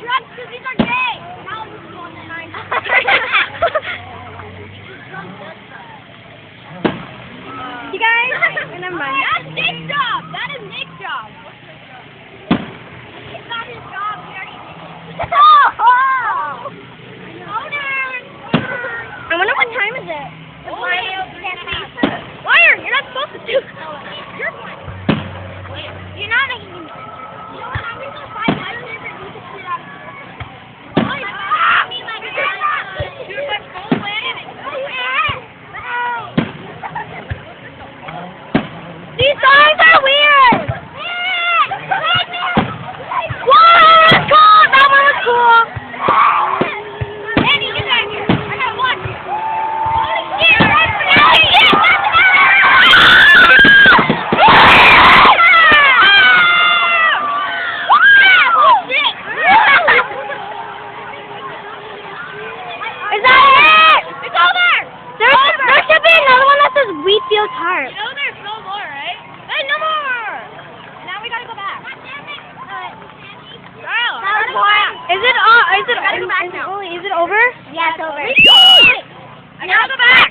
drugs because these are gay. Now I'm just going to find You guys, never mind. That's Nick's job. That is Nick's job. It's not his job. We already I wonder what time is it? Liar, you're not supposed to do. You're not making any sense. You know what? I'm going to go find my favorite music shit out of Dude, my phone landed. These songs are weird. What? Cool. That one was cool. Andy, get back here. I got one. Holy shit. Is that it? It's over. There should be another one that says Wheatfield Heart. You know there's no more, right? There's no more. Now we gotta go back. Is it gotta go back now. Is it over? Yeah, it's over. I gotta go back.